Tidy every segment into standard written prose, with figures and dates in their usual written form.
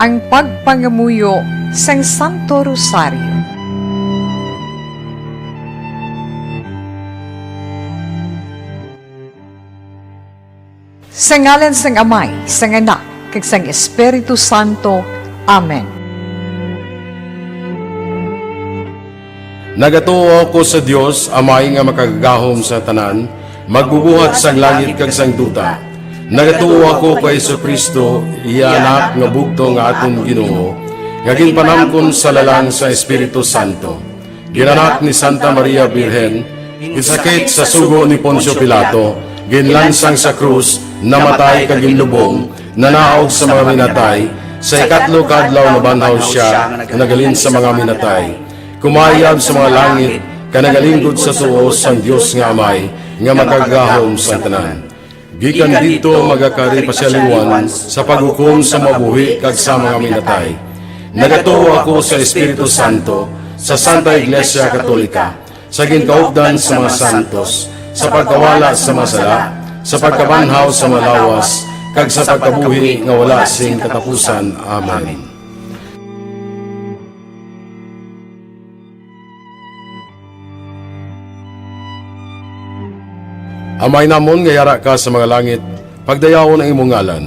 ang pagpangamuyo sang Santo Rosario. Sa ngalan sang Amay, sang Anak, kag sang Espiritu Santo. Amen. Nagatuo ako sa Dios, Amay nga makagagahom sa tanan, magbubuhat sang langit kag sang duta. Nagatuo ako kay Jesucristo, iya anak nga bugto nga aton Ginoo, nga ginpanamkon sa lalang sa Espiritu Santo. Ginanak ni Santa Maria Birhen, gisakit sa sugo ni Poncio Pilato, ginlansang sa krus, namatay kag ginlubong, nanaog sa mga minatay, sa ikatlo kadlaw nabanhaw siya, nagalin sa mga minatay. Kumayab sa mga langit, kanagalingkod sa tuos sang Dios nga Amay, nga makagahom sa tanan. Gikan dito magakari pasyaliwan sa paghukom sa mabuhi kag sa mga minatay. Nagatuo ako sa Espiritu Santo, sa Santa Iglesia Katolika, sa ginkaupdan sa mga santos, sa pagkawala sa masala, sa pagkabanhaw sa malawas, kag sa pagkabuhi nga wala sing katapusan. Amen. Amay namon nga yara ka sa mga langit, pagdayawon ang imong ngalan,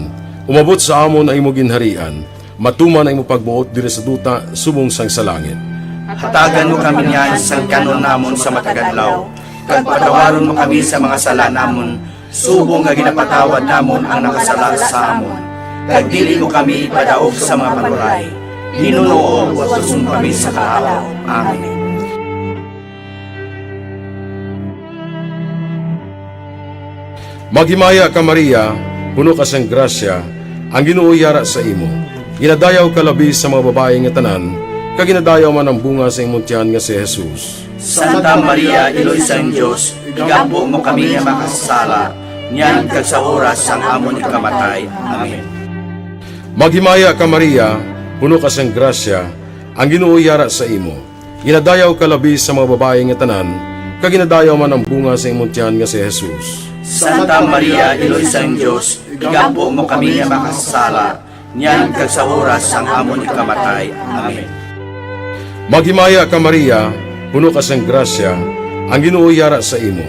umabot sa amon ang imong ginharian, matuman ang imong pagbuot diri sa duta subong sang sa langit. Hatagan mo kami niyan sa kanon namon sa matagadlaw, kag patawaron mo kami sa mga sala namon, subong nga ginapatawad namon ang nakasala sa amon. Kag dili mo kami ipadaog sa mga panuray, Ginoo, watuson kami sa kaawa. Amen. Maghimaya ka Maria, puno ka sang grasya, ang Ginoo yara sa imo. Ginadayaw ka labi sa mga babae nga tanan, kag ginadayaw man ang bunga sa imong tiyan nga si Jesus. Santa Maria, Iloy sang Dios, igampo mo kami nga makasala, niyan kag sa oras sang amon ikamatay. Amen. Maghimaya ka Maria, puno ka sang grasya, ang Ginoo yara sa imo. Ginadayaw ka labi sa mga babae nga tanan, kag ginadayaw man ang bunga sa imong tiyan nga si Jesus. Santa Maria, Iloy sang Dios, igampo mo kami nga makasala, niyan kag sa oras sang amon ikamatay. Amen. Maghimaya ka Maria, puno ka sang grasya, ang Ginoo yara sa imo.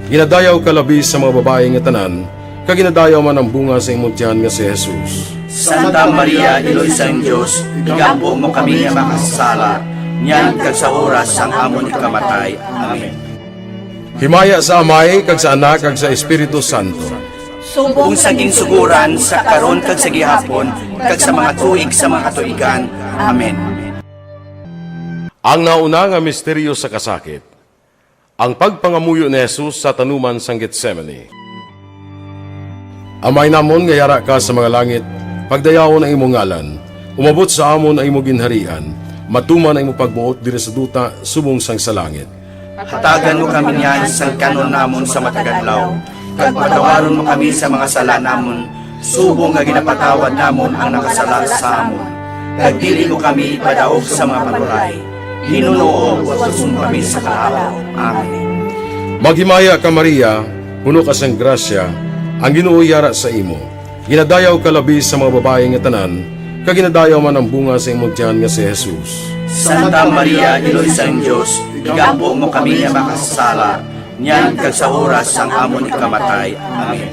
Ginadayaw ka labi sa mga babae nga tanan, kag ginadayaw man ang bunga sa imong tiyan nga si Jesus. Santa Maria, Iloy sang Dios, igampo mo kami nga makasala, niyan kag sa oras sang amon ikamatay. Amen. Himaya sa Amay, kag sa Anak, kag sa Espiritu Santo. Kung saging suguran sa karon kag sa gihapon, kag sa mga tuig sa mga katuigan. Amen. Ang nauna nga misteryo sa kasakit, ang pagpangamuyo ni Jesus sa tanuman sang Getsemani. Amay namon nga yara ka sa mga langit, pagdayawon ang imong ngalan, umabot sa amon ang imong ginharian, matuman ang imong pagbuot diri sa duta subong sang sa langit. Hatagan mo kami niyan sa kanon namon sa matagadlaw, kag patawaron mo kami sa mga sala namon, subong nga ginapatawad namon ang nakasala sa amon. Kag dili mo kami ipadaog sa mga panuray, Ginoo, watuson kami sa kaawa. Amen. Maghimaya ka Maria, puno ka sang grasya, ang Ginoo yara sa imo. Ginadayaw ka labi sa mga babae nga tanan, kag ginadayaw man ang bunga sa imong tiyan nga si Jesus. Santa Maria, Iloy sang Dios, igampo mo kami nga makasala, niyan kag sa oras sang amon ikamatay. Amen.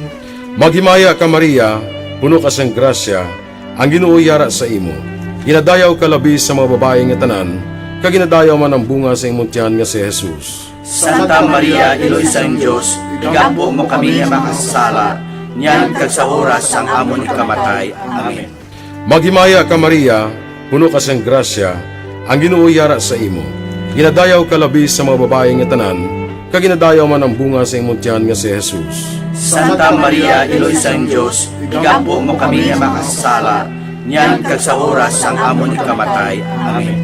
Maghimaya ka Maria, puno ka sang grasya, ang Ginoo yara sa imo. Ginadayaw ka labi sa mga babae nga tanan, kag ginadayaw man ang bunga sa imong tiyan nga si Jesus. Santa Maria, Iloy sang Dios, igampo mo kami nga makasala, niyan kag sa oras sang amon ikamatay. Amen. Maghimaya ka Maria, puno ka sang grasya, ang Ginoo yara sa imo. Ginadayaw ka labi sa mga babae nga tanan, kag ginadayaw man ang bunga sa imong tiyan nga si Jesus. Santa Maria, Iloy sang Dios, igampo mo kami nga makasala, niyan kag sa oras sang amon ikamatay. Amen.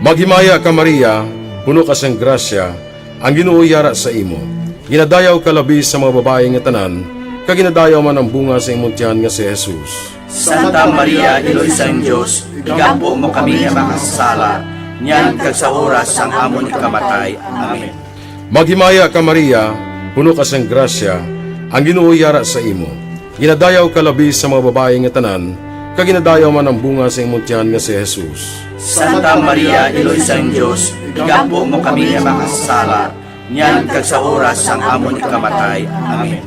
Maghimaya ka Maria, puno ka sang grasya, ang Ginoo yara sa imo. Ginadayaw ka labi sa mga babae nga tanan, kag ginadayaw man ang bunga sa imong tiyan nga si Jesus. Santa Maria, Iloy sang Dios, igampo mo kami nga makasala, niyan kag sa oras sang amon ikamatay. Amen. Maghimaya ka Maria, puno ka sang grasya, ang Ginoo yara sa imo. Ginadayaw ka labi sa mga babae nga tanan, kaginadayaw man ang bunga sa imong tiyan nga si Jesus. Santa Maria, Iloy sang Dios, igampo mo kami nga makasala, niyan kag sa oras sang amon ikamatay. Amen.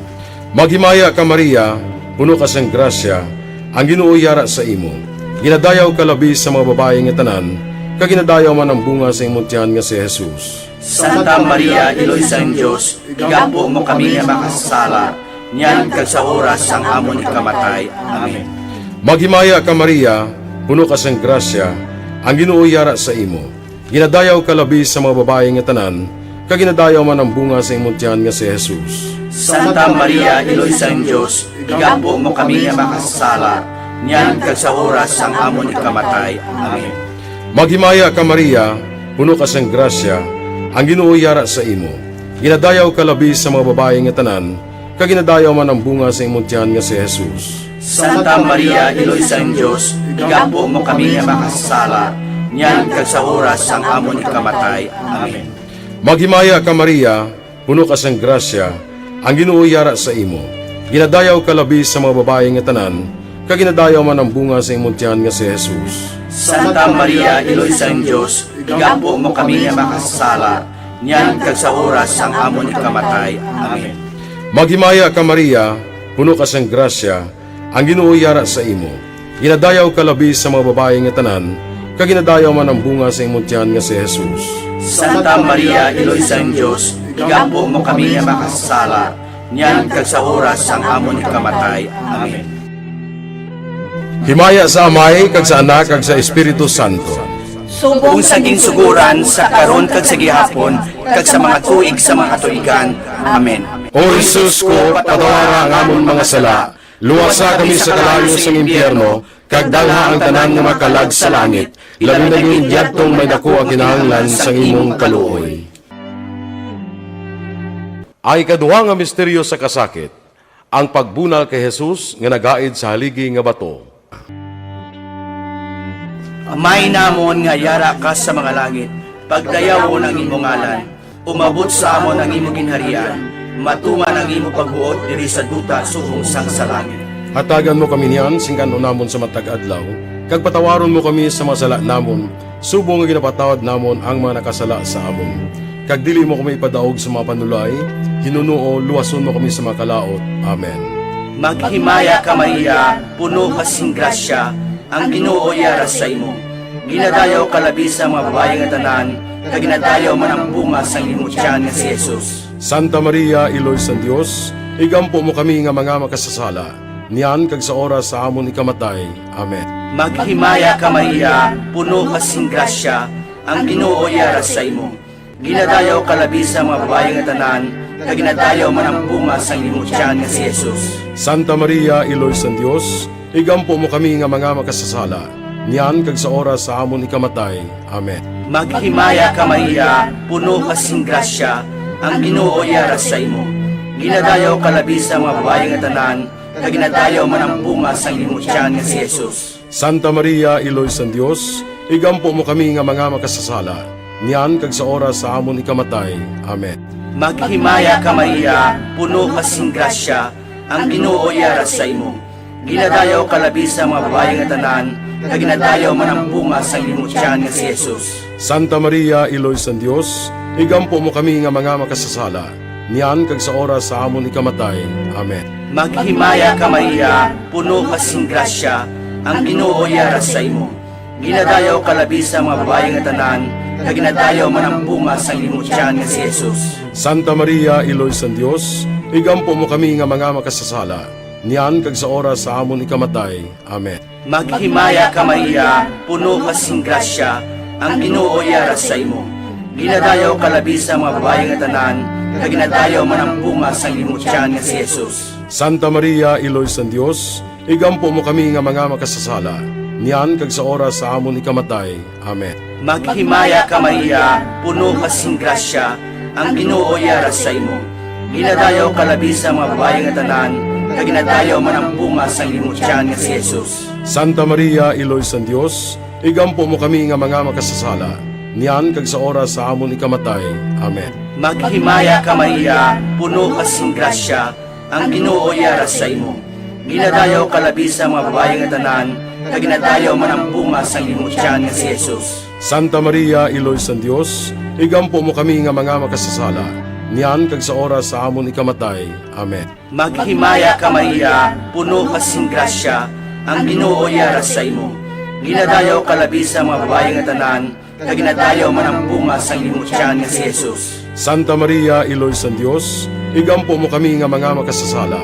Maghimaya ka Maria, puno ka sang grasya, ang Ginoo yara sa imo. Ginadayaw ka labi sa mga babae nga tanan, kaginadayaw man ang bunga sa imong tiyan nga si Jesus. Santa Maria, Iloy sang Dios, igampo mo kami nga makasala, niyan kag sa oras sang amon ikamatay. Amen. Maghimaya ka Maria, puno ka sang grasya, ang Ginoo yara sa imo. Ginadayaw ka labi sa mga babae nga tanan, kaginadayaw man ang bunga sa imong tiyan nga si Jesus. Santa Maria, Iloy sang Dios, igampo mo kami nga makasala, niyan kag sa oras sang amon ikamatay. Amen. Maghimaya ka Maria, puno ka sang grasya, ang Ginoo yara sa imo. Ginadayaw ka labi sa mga babae nga tanan, kaginadayaw man ang bunga sa imong tiyan nga si Jesus. Santa Maria, Iloy sang Dios, igampo mo kami nga makasala, niyan kag sa oras sang amon ikamatay. Amen. Maghimaya ka Maria, puno ka sang grasya, ang Ginoo yara sa imo. Ginadayaw ka labi sa mga babae nga tanan, kaginadayaw man ang bunga sa imong tiyan nga si Jesus. Santa Maria, Iloy sang Dios, igampo mo kami nga makasala, niyan kag sa oras sang amon ikamatay. Amen. Maghimaya ka Maria, puno ka sang grasya, ang Ginoo yara sa imo. Ginadayaw ka labi sa mga babae nga tanan, kaginadayaw man ang bunga sa imong tiyan nga si Jesus. Santa Maria, Iloy sang Dios, igampo mo kami nga makasala, niyan kag sa oras sang amon ikamatay. Amen. Himaya sa Amay, kag sa Anak, kag sa Espiritu Santo. Kung saging suguran sa karon kag sa gihapon, kag sa mga tuig sa mga tuigan. Amen. O Jesus ko, patawara ang amon mga sala, luwasa kami sa kalayo sa impyerno, kag dalha ang tanan nga makalag sa langit, labi na yung diyadtong may dako ang kinahanglan sa imong kaluoy. Ay kaduha nga misteryo sa kasakit, ang pagbunal kay Jesus nga nagaid sa haligi nga bato. Amay namon nga yara ka sa mga langit, pagdayawon ang imong ngalan, umabot sa amon ang imong ginharian, matuman ang imong pagbuot diri sa duta subong sang sa langit. Hatagan mo kami niyan, singkano namon sa matag adlaw, kag patawaron mo kami sa mga sala namon, subong nga ginapatawad namon ang mga nakasala sa amon. Kag dili mo kami ipadaog sa mga panulay, hinunuo, luwason mo kami sa mga kalaot. Amen. Maghimaya ka Maria, puno ka sing grasya, ang Ginoo yara sa imo. Ginadayaw ka labi sa mga babae nga tanan, kag ginadayaw man ang bunga sang imong tiyan nga si Jesus. Santa Maria, Iloy sang Dios, igampo mo kami nga mga makasasala, niyan kag sa oras sa amon ikamatay. Amen. Maghimaya ka Maria, puno ka sing grasya, ang Ginoo yara sa imo. Ginadayaw ka labi sa mga babae nga tanan, kag ginadayaw man ang bunga sang imong tiyan nga si Jesus. Santa Maria, Iloy sang Dios, igampo mo kami nga mga makasasala, niyan kag sa oras sa amon ikamatay. Amen. Maghimaya ka Maria, puno ka sing grasya, ang Ginoo yara sa imo. Ginadayaw ka labi sa mga babae nga tanan, kag ginadayaw man ang bunga sang imong tiyan nga si Jesus. Santa Maria, Iloy sang Dios, igampo mo kami nga mga makasasala, niyan kag sa oras sa amon ikamatay. Amen. Maghimaya ka Maria, puno ka sing grasya, ang Ginoo yara sa imo. Ginadayaw ka labi sa mga babae nga tanan, kag ginadayaw man ang bunga sang imong tiyan nga si Jesus. Santa Maria, Iloy sang Dios, igampo mo kami nga mga makasasala, niyan kag sa oras sa amon ikamatay. Amen. Maghimaya ka Maria, puno ka sing grasya, ang Ginoo yara sa imo. Ginadayaw ka labi sa mga babae nga tanan, kag ginadayaw man ang bunga sang imong tiyan nga si Jesus. Santa Maria, Iloy sang Dios, igampo mo kami nga mga makasasala, niyan kag sa oras sa amon ikamatay. Amen. Maghimaya ka Maria, puno ka sing grasya, ang Ginoo yara sa imo. Ginadayaw ka labi sa mga babae nga tanan, kag ginadayaw man ang bunga sang imong tiyan nga si Jesus. Santa Maria, Iloy sang Dios, igampo mo kami nga mga makasasala, niyan kag sa oras sa amon ikamatay. Amen. Maghimaya ka Maria, puno ka sing grasya, ang Ginoo yara sa imo. Ginadayaw ka labi sa mga babae nga tanan, kag ginadayaw man ang bunga sang imong tiyan nga si Jesus. Santa Maria, Iloy sang Dios, igampo mo kami nga mga makasasala, niyan kag sa oras sa amon ikamatay. Amen. Maghimaya ka Maria, puno ka sing grasya, ang Ginoo yara sa imo. Ginadayaw kalabi sa mga babae nga tanan, kag ginadayaw man ang bunga sa imong tiyan nga si Jesus. Santa Maria, Iloy sa Dios, igampo mo kami nga mga makasasala, niyan kag sa oras sa amon ikamatay. Amen. Maghimaya ka Maria, puno ka sing grasya, ang Ginoo yara sa imo. Ginadayaw kalabi sa mga babae nga tanan, kag ginadayaw man ang bunga sa imong tiyan nga si Jesus. Santa Maria, Iloy sa Dios, igampo mo kami nga mga makasasala,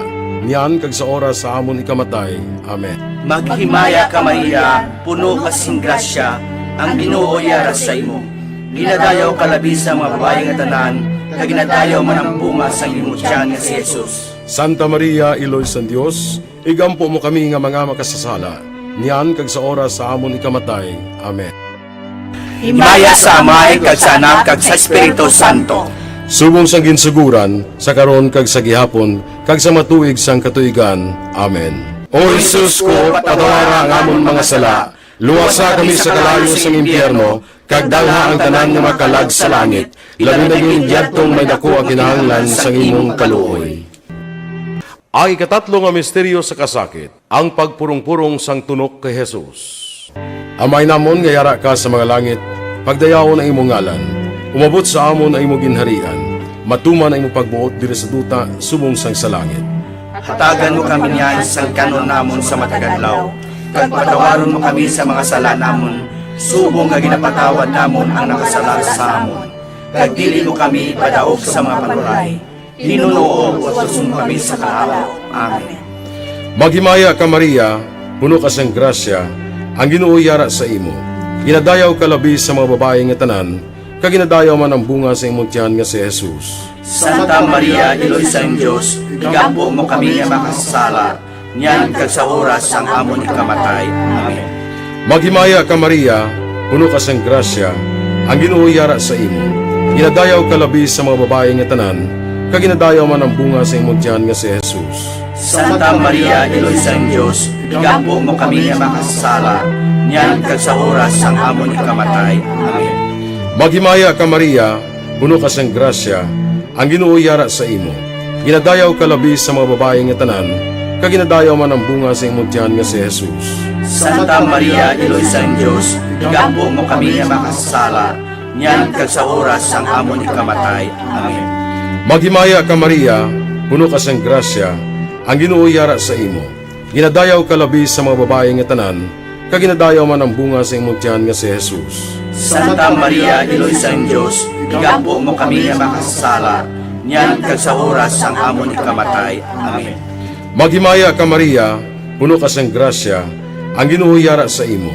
niyan kag sa oras sa amon ikamatay. Amen. Maghimaya ka Maria, puno ka sing grasya, ang Ginoo yara sa imo. Ginadayaw kalabi sa mga babae nga tanan, kag ginadayaw man ang bunga sa imong tiyan nga si Jesus. Santa Maria, Iloy sa Dios, igampo mo kami nga mga makasasala, niyan kag sa oras sa amon ikamatay. Amen. Himaya sa Amay, kag sa Anak, kag sa Espiritu Santo. Subong sang ginsuguran, sa karon kag sa gihapon, kag sa matuig sang katuigan. Amen. O Jesus ko, patawara ang amon mga sala, luwasa kami sa kalayo sang impyerno, kag dalha ang tanan nga makalag sa langit, labi na yung yadtong may dako ang kinahanglan sang imong kaluoy. Ang ikatatlo nga misteryo sa kasakit, ang pagpurong-purong sang tunok kay Jesus. Amay namon nga yara ka sa mga langit, pagdayawon ang imong ngalan, umabot sa amon ang imong ginharian, matuman ang imong pagbuot diri sa duta, subong sang sa langit. Hatagan mo kami niyan sa kanon namon sa matagadlaw, kag patawaron mo kami sa mga sala namon, subong nga ginapatawad namon ang nakasala sa amon. Kag dili mo kami ipadaog sa mga panuray, hinunoo at susum kami sa kahawa. Amen. Maghimaya ka Maria, puno ka sang grasya, ang Ginoo yara sa imo. Ginadayaw ka labi sa mga babae nga tanan, kag ginadayaw man ang bunga sa imong tiyan nga si Jesus. Santa Maria, Iloy sa Diyos, igampo mo kami nga makasala, niyan kag sa oras ang amon ikamatay. Amen. Maghimaya ka Maria, puno ka sang grasya, ang Ginoo yara sa imo. Ginadayaw ka labi sa mga babae nga tanan, kag ginadayaw man ang bunga sa imong tiyan nga si Jesus. Santa Maria, Iloy sa Diyos, igampo mo kami nga makasala, niyan kag sa oras ang amon ikamatay. Amen. Maghimaya ka Maria, puno ka sang grasya, ang Ginoo yara sa imo. Ginadayaw ka labi sa mga babae nga tanan, kag ginadayaw man ang bunga sa imong tiyan nga si Jesus. Santa Maria, Iloy sa Diyos, igampo mo kami nga makasala, niyan kag sa oras ang amon ikamatay. Amen. Maghimaya ka Maria, puno ka sang grasya, ang Ginoo yara sa imo. Ginadayaw ka labi sa mga babae nga tanan, kag ginadayaw man ang bunga sa imong tiyan nga si Jesus. Santa Maria, Iloy sa Diyos, igampo mo kami nga makasala, niyan kag sa oras ang amon ikamatay. Amen. Maghimaya ka Maria, puno ka sang grasya, ang Ginoo yara sa imo.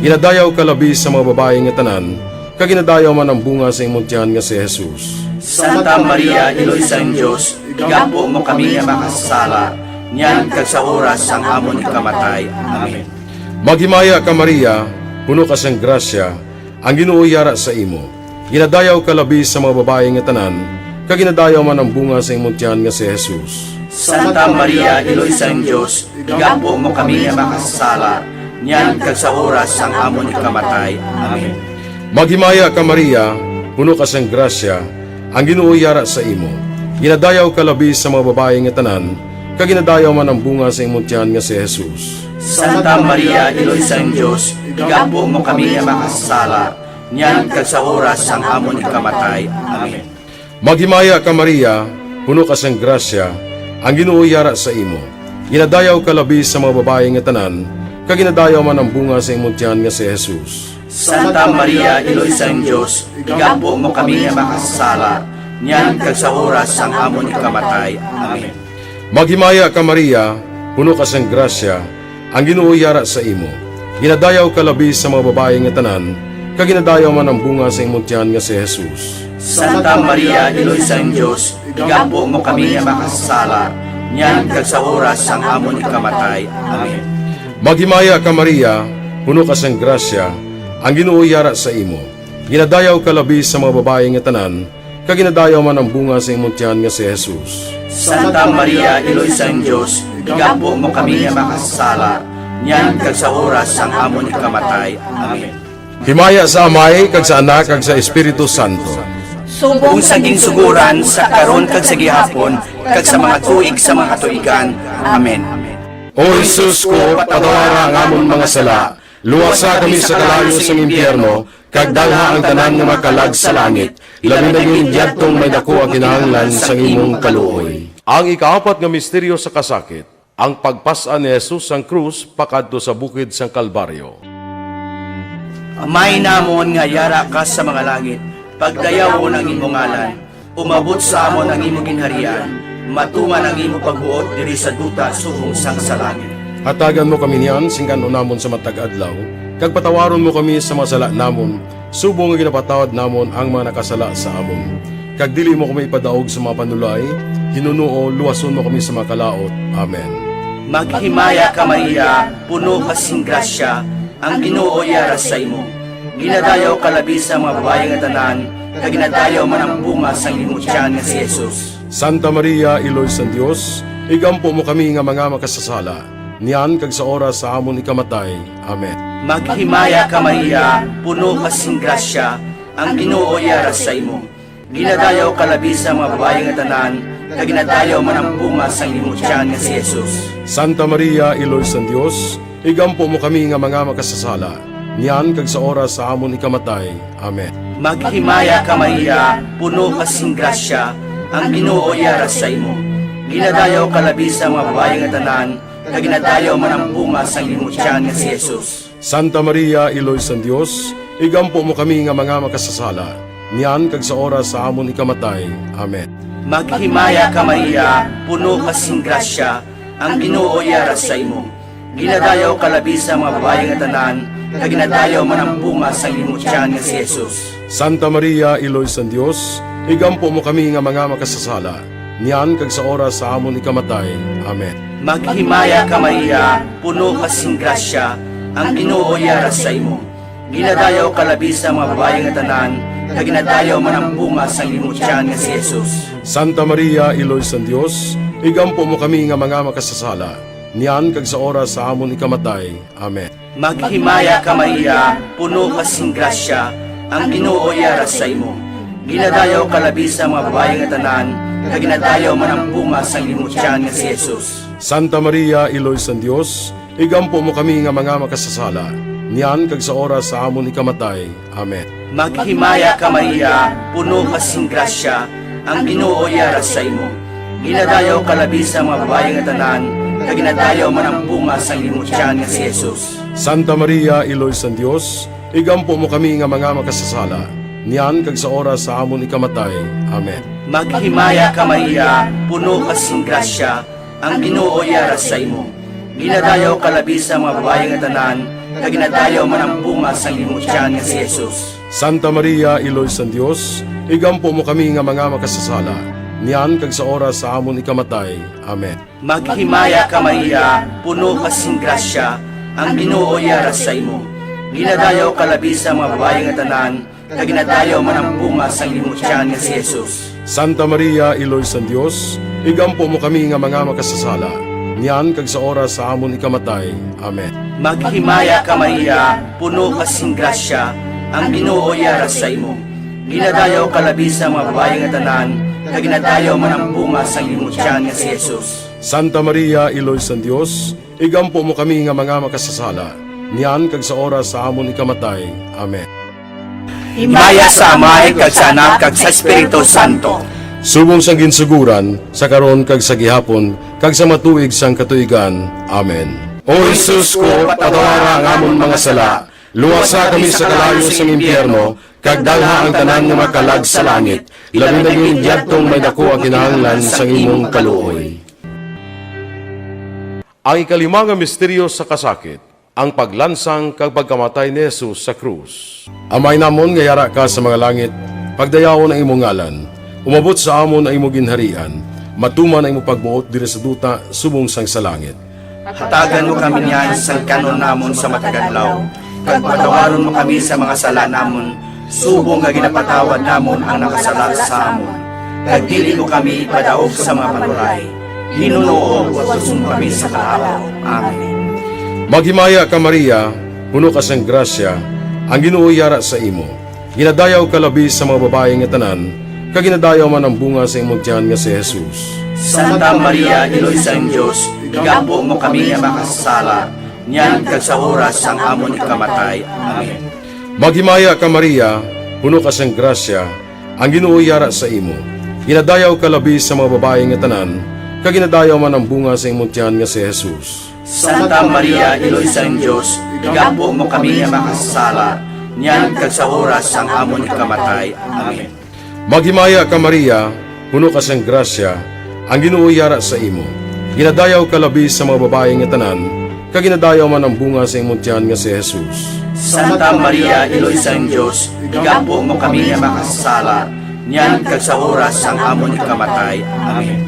Ginadayaw ka labi sa mga babae nga tanan, kag ginadayaw man ang bunga sa imong tiyan nga si Jesus. Santa Maria, Iloy sa Diyos, igampo mo kami nga makasala, niyan kag sa oras ang amon ikamatay. Amen. Maghimaya ka Maria, puno ka sang grasya, ang Ginoo yara sa imo. Ginadayaw ka labi sa mga babae nga tanan, kag ginadayaw man ang bunga sa imong tiyan nga si Jesus. Santa Maria, Iloy sa Diyos, igampo mo kami nga makasala, niyan kag sa oras ang amon ikamatay. Amen. Maghimaya ka Maria, puno ka sang grasya, ang Ginoo yara sa imo. Ginadayaw ka labi sa mga babae nga tanan, kag ginadayaw man ang bunga sa imong tiyan nga si Jesus. Santa Maria, Iloy sa Diyos, igampo mo kami nga makasala, niyan kag sa oras ang amon ikamatay. Amen. Maghimaya ka Maria, puno ka sang grasya, ang Ginoo yara sa imo. Ginadayaw ka labi sa mga babae nga tanan, kag ginadayaw man ang bunga sa imong tiyan nga si Jesus. Santa Maria, Iloy sa Diyos, igampo mo kami nga makasala, niyan kag sa oras ang amon ikamatay. Amen. Maghimaya ka Maria, puno ka sang grasya, ang Ginoo yara sa imo. Ginadayaw ka labi sa mga babae nga tanan, kag ginadayaw man ang bunga sa imong tiyan nga si Jesus. Santa Maria, Iloy sa Diyos, igampo mo kami nga makasala, niyan kag sa oras ang amon ikamatay. Amen. Maghimaya ka Maria, puno ka sang grasya, ang Ginoo yara sa imo. Ginadayaw ka labi sa mga babae nga tanan, kag ginadayaw man ang bunga sa imong tiyan nga si Jesus. Santa Maria, Iloy sa Diyos, igampo mo kami nga makasala, niyan kag sa oras ang amon ikamatay. Amen. Himaya sa Amay, kag sa Anak, kag sa Espiritu Santo. Kung saging suguran sa karon kag sa gihapon, kag sa mga tuig sa mga tuigan. Amen. O Jesus ko, patawara ang amon mga sala, luwasa kami sa kalayo sa impyerno, kag dalha ang tanan nga makalag sa langit, labi na yung diyadtong may dako ang kinahanglan sa imong kaluoy. Ang ikaapat nga misteryo sa kasakit, ang pagpasan ni Jesus ang krus pakadto sa bukid sang Kalbaryo. Amay namon nga yara ka sa mga langit, pagdayaw ng imong ngalan, umabot sa amon ang imong ginharian, matuman ang imong pagbuot diri sa duta subong sang sa langit. Hatagan mo kami niyan, singgan namon sa matag adlaw, kag patawaron mo kami sa mga sala namon, subong nga ginapatawad namon ang mga nakasala sa amon. Kag dili mo kami ipadaog sa mga panulay, hinunuo, luwason mo kami sa mga kalaot. Amen. Maghimaya ka Maria, puno kasing grasya, ang Ginoo yara sa imo. Ginadayaw ka labi sa mga babae nga tanan, kag ginadayaw man ang bunga sang imong tiyan nga si Jesus. Santa Maria, Iloy sa Dios, igampo mo kami nga mga makasasala, niyan kag sa oras sa amon ikamatay. Amen. Maghimaya ka Maria, puno kasing grasya, ang Ginoo yara sa imo. Ginadayaw ka labi sa mga babae nga tanan, kag ginadayaw man ang bunga sang imong tiyan nga si Jesus. Santa Maria, Iloy sa Dios, igampo mo kami nga mga makasasala, niyan kag sa oras sa amon ikamatay. Amen. Maghimaya ka Maria, puno kasing grasya, ang Ginoo yara sa imo. Ginadayaw ka labi sa mga babae nga tanan, kag ginadayaw man ang bunga sang imong tiyan nga si Jesus. Santa Maria, Iloy sa Dios, igampo mo kami nga mga makasasala, niyan kag sa oras sa amon ikamatay. Amen. Maghimaya ka Maria, puno kasing grasya, ang Ginoo yara sa imo. Ginadayaw ka labi sa mga babae nga tanan, kag ginadayaw man ang bunga sang imong tiyan nga si Jesus. Santa Maria, Iloy sa Dios, igampo mo kami nga mga makasasala, niyan kag sa oras sa amon ikamatay. Amen. Maghimaya ka Maria, puno kasing grasya, ang Ginoo yara sa imo. Ginadayaw ka labi sa mga babae nga tanan, kag ginadayaw man ang bunga sang imong tiyan nga si Jesus. Santa Maria, Iloy sa Dios, igampo mo kami nga mga makasasala, niyan kag sa oras sa amon ikamatay. Amen. Maghimaya ka Maria, puno kasing grasya, ang Ginoo yara sa imo. Ginadayaw ka labi sa mga babae nga tanan, kag ginadayaw man ang bunga sang imong tiyan nga si Jesus. Santa Maria, Iloy sa Dios, igampo mo kami nga mga makasasala, niyan kag sa oras sa amon ikamatay. Amen. Maghimaya ka Maria, puno kasing grasya, ang Ginoo yara sa imo. Ginadayaw ka labi sa mga babae nga tanan, kag ginadayaw man ang bunga sang imong tiyan nga si Jesus. Santa Maria, Iloy sa Dios, igampo mo kami nga mga makasasala, niyan kag sa oras sa amon ikamatay. Amen. Maghimaya ka Maria, puno kasing grasya, ang Ginoo yara sa imo. Ginadayaw ka labi sa mga babae nga tanan, kag ginadayaw man ang bunga sang imong tiyan nga si Jesus. Santa Maria, Iloy sa Dios, igampo mo kami nga mga makasasala, niyan kag sa oras sa amon ikamatay. Amen. Maghimaya ka Maria, puno kasing grasya, ang Ginoo yara sa imo. Ginadayaw ka labi sa mga babae nga tanan, kag ginadayaw man ang bunga sang imong tiyan nga si Jesus. Santa Maria, Iloy sa Dios, igampo mo kami nga mga makasasala, niyan kag sa oras sa amon ikamatay. Amen. Maghimaya ka Maria, puno kasing grasya, ang Ginoo yara sa imo. Ginadayaw ka labi sa mga babae nga tanan, kag ginadayaw man ang bunga sang imong tiyan nga si Jesus. Santa Maria, Iloy sa Dios, igampo mo kami nga mga makasasala, niyan kag sa oras sa amon ikamatay. Amen. Himaya sa Amay, kag sa Anak, kag sa Espiritu Santo. Subong sang ginsuguran, sa karon kag sa gihapon, kag sa matuig sang katuigan. Amen. O Jesus ko, patawara ang amon mga sala, luwasa kami sa kalayo sa impyerno, kag dalha ang tanan nga makalag sa langit, labi na yung diyadtong may dako ang kinahanglan sa imong kaluoy. Ang ikalima nga misteryo sa kasakit, ang paglansang kag pagkamatay ni Jesus sa krus. Amay namon nga yara ka sa mga langit, pagdayawon ang imong ngalan, umabot sa amon ang imong ginharian, matuman ang imong pagbuot diri sa duta subong sang sa langit. Hatagan mo kami niyan sa kanon namon sa matagadlaw, kag patawaron mo kami sa mga sala namon, subong nga ginapatawad namon ang nakasala sa amon. Kag dili mo kami ipadaog sa mga panulay, hinunuo watusun kami sa kalahaw. Amen. Maghimaya ka Maria, puno ka sang grasya, ang Ginoo yara sa imo. Ginadayaw ka labi sa mga babae nga tanan, kag ginadayaw man ang bunga sa imong tiyan nga si Jesus. Santa Maria, Iloy sang Dios, igampo mo kami nga makasala, nyan kag sa oras sang amon ikamatay. Amen. Maghimaya ka Maria, puno ka sang grasya, ang Ginoo yara sa imo. Ginadayaw ka labi sa mga babae nga tanan, kag ginadayaw man ang bunga sa imong tiyan nga si Jesus. Santa Maria, Iloy sang Dios, igampo mo kami nga makasala, nyan kag sa oras sang amon ikamatay. Amen. Maghimaya ka Maria, puno ka sang grasya, ang Ginoo yara sa imo. Ginadayaw ka labi sa mga babae nga tanan, kag ginadayaw man ang bunga sa imong tiyan nga si Jesus. Santa Maria, Iloy sang Dios, igampo mo kami nga makasala, nyan kag sa oras sang amon ikamatay. Amen.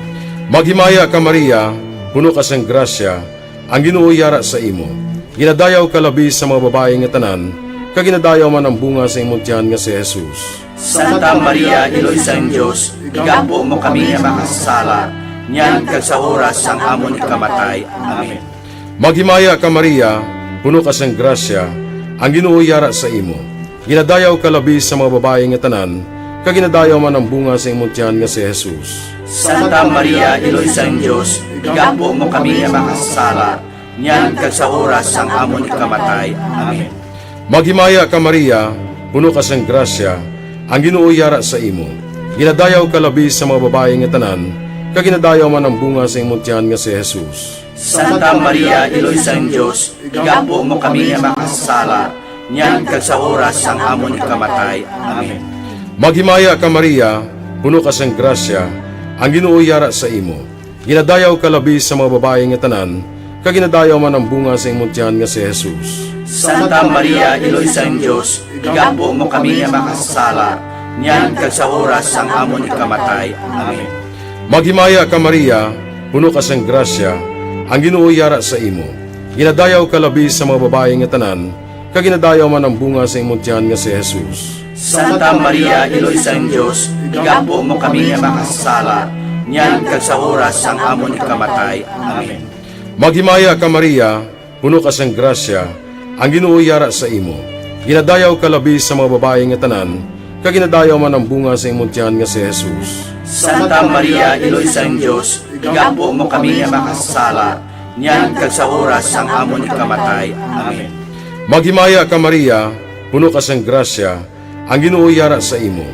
Maghimaya ka Maria, puno ka sang grasya, ang Ginoo yara sa imo. Ginadayaw ka labi sa mga babae nga tanan, kag ginadayaw man ang bunga sa imong tiyan nga si Jesus. Santa Maria, Iloy sang Dios, igampo mo kami nga makasala, nyan kag sa oras sang amon ikamatay. Amen. Maghimaya ka Maria, puno ka sang grasya, ang Ginoo yara sa imo. Ginadayaw ka labi sa mga babae nga tanan, kag ginadayaw man ang bunga sa imong tiyan nga si Jesus. Santa Maria, Iloy sang Dios, igampo mo kami nga makasala, nyan kag sa oras sang amon ikamatay. Amen. Maghimaya ka Maria, puno ka sang grasya, ang Ginoo yara sa imo. Ginadayaw ka labi sa mga babae nga tanan, kag ginadayaw man ang bunga sa imong tiyan nga si Jesus. Santa Maria, Iloy sang Dios, igampo mo kami nga makasala, nyan kag sa oras sang amon ikamatay. Amen. Maghimaya ka Maria, puno ka sang grasya, ang Ginoo yara sa imo. Ginadayaw ka labi sa mga babae nga tanan, kag ginadayaw man ang bunga sa imong tiyan nga si Jesus. Santa Maria, Iloy sang Dios, igampo mo kami nga makasala, nyan kag sa oras sang amon ikamatay. Amen. Maghimaya ka Maria, puno ka sang grasya, ang Ginoo yara sa imo. Ginadayaw ka labi sa mga babae nga tanan, kag ginadayaw man ang bunga sa imong tiyan nga si Jesus. Santa Maria, Iloy sang Dios, igampo mo kami nga makasala, nyan kag sa oras sang amon ikamatay. Amen. Maghimaya ka Maria, puno ka sang grasya, ang Ginoo yara sa imo. Ginadayaw ka labi sa mga babae nga tanan, kag ginadayaw man ang bunga sa imong tiyan nga si Jesus. Santa Maria, Iloy sang Dios, igampo mo kami nga makasala, nyan kag sa oras sang amon ikamatay. Amen. Maghimaya ka Maria, puno ka sang grasya, ang Ginoo yara sa imo.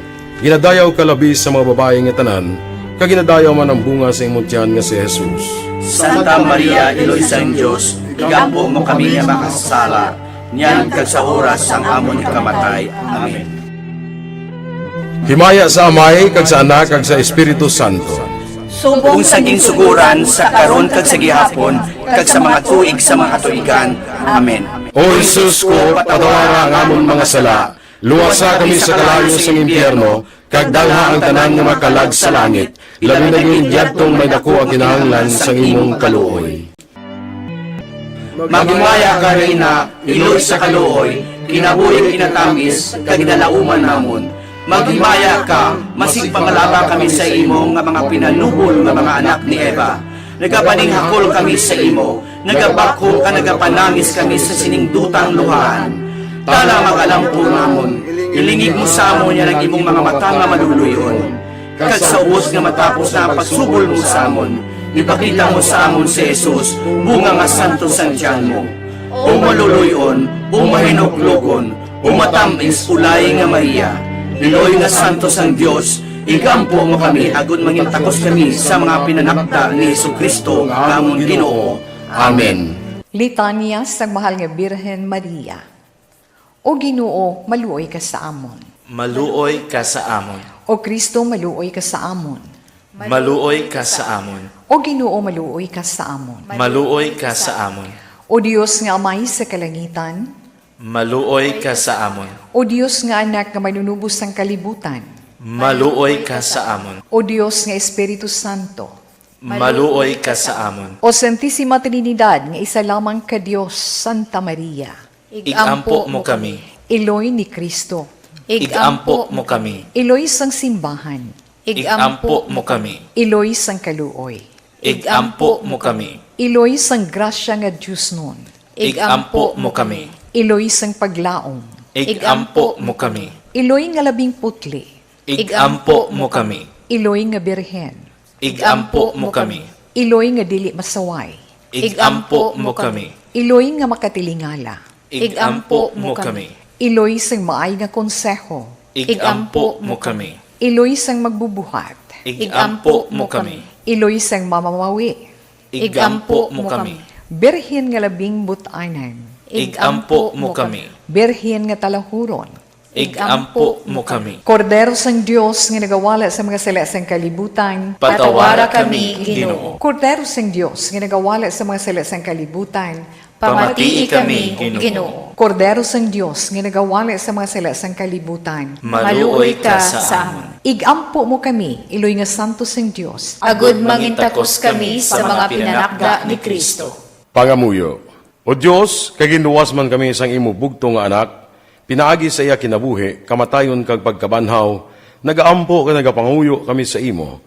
Ginadayaw ka labi sa mga babae nga tanan, kag ginadayaw man ang bunga sa imong tiyan nga si Jesus. Santa Maria, Iloy sang Dios, igampo mo kami nga makasala, nyan kag sa oras sang amon ikamatay. Amen. Himaya sa Amay, kag sa Anak, kag sa Espiritu Santo. Kung saging suguran sa karon kag sa gihapon, kag sa mga tuig sa mga tuigan. Amen. O Jesus ko, patawara ang amon mga sala, luwasa kami sa kalayo sa impyerno, kag dalha ang tanan nga makalag sa langit, labi na yung diyadtong may dako ang kinahanglan sa imong kaluoy. Maghimaya ka Reyna, Iloy sa kaluoy, kinabuhi kinatamis, kag ginalauman namon. Maghimaya ka, masig pangalaba kami sa imo nga mga pinanubol nga mga anak ni Eva. Nagapaninghakol kami sa imo, nagabako ka nagapanangis kami sa siningdutang luhaan. Tala magalampo namon, ilingig mo sa amon yan ang imong mga mata nga maluluyon. Kag sa ubos nga matapos na ang pagsubol mo sa amon, ipakita mo sa amon si Jesus, bunga nga santo sang tiyan mo. O maluluyon, o mahinuklugon, o matamis ulay nga Maria, Iloy nga santo sang Dios, igampo mo kami agon mangintakos kami sa mga pinanakda ni Jesucristo nga amon Ginoo. Amen. Litanya sa mahal nga Birhen Maria. O Ginoo, maluoy ka sa amon. Maluoy ka sa amon. O Kristo, maluoy ka sa amon. Maluoy ka sa amon. O Ginoo, maluoy ka sa amon. Maluoy ka sa amon. O Diyos nga Amay sa kalangitan, Maluoy ka sa amon. o Diyos nga Anak nga manunubos ng kalibutan, Maluoy ka sa amon. o Diyos nga Espiritu Santo, Maluoy ka sa amon. o Santisima Trinidad nga isa lamang ka Diyos, Santa Maria, Igampo mo kami. Iloy ni Kristo, Igampo mo kami. Iloy sang simbahan, Igampo mo kami. Iloy sang kaluoy, Igampo mo kami. Iloy sang grasya nga Diyos nun, Igampo mo kami. Iloy sang paglaom, Igampo mo kami. Iloy nga labing putli, Igampo mo kami. Iloy nga Birhen, Igampo mo kami. Iloy nga dili masaway. Igampo mo kami. Iloy nga makatilingala. Igampo mo kami. Iloy sang maay nga konseho. Igampo mo kami. Iloy sang magbubuhat. Igampo mo kami. Iloy sang mamamawi. Igampo mo kami. Berhin nga labing butanan. Igampo mo kami. Berhin nga talahuron. Igampo mo kami. Kordero sang Dios nga nagawala sa mga sala sang kalibutan. Patawara kami, Ginoo. Kordero sang Dios nga nagawala sa mga sala sang kalibutan. Pamatii kami, Ginoo. Kordero sang Dios nga nagawala sa mga sala sang kalibutan. Maluoy ka sa amon. Igampo mo kami, iloy nga santo sang Dios. Agud mangintakos kami sa mga pinanakda ni Kristo. Pangamuyo. O Dios, kay ginuwas man kami sang imo bugto nga anak, pinaagi sa iya kinabuhi, kamatayon kag pagkabanhaw, nagaampo ka nagapanguyo kami sa imo,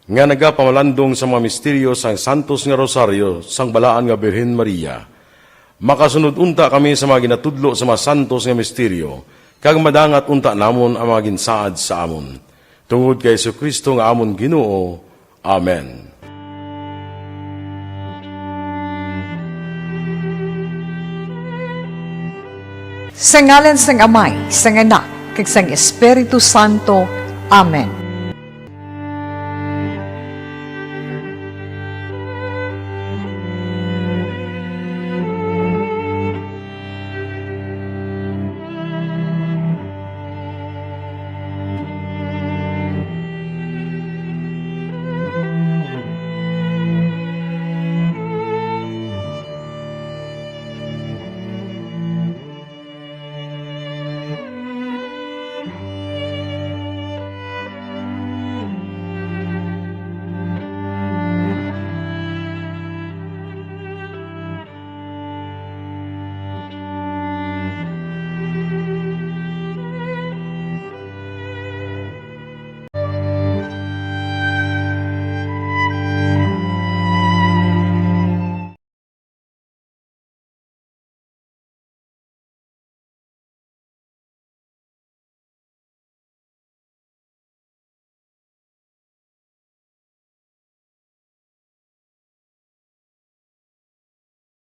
nga nagapamalandong sa mga misteryo sang santos nga rosaryo sang balaan nga Birhen Maria. Makasunod unta kami sa mga ginatudlo sa mga santos nga misteryo, kag madangat unta namon ang mga ginsaad sa amon. Tungod kay Jesu-Kristo nga amon Ginoo. Amen. Sa ngalan sang Amay, sang Anak, kag sang Espiritu Santo. Amen.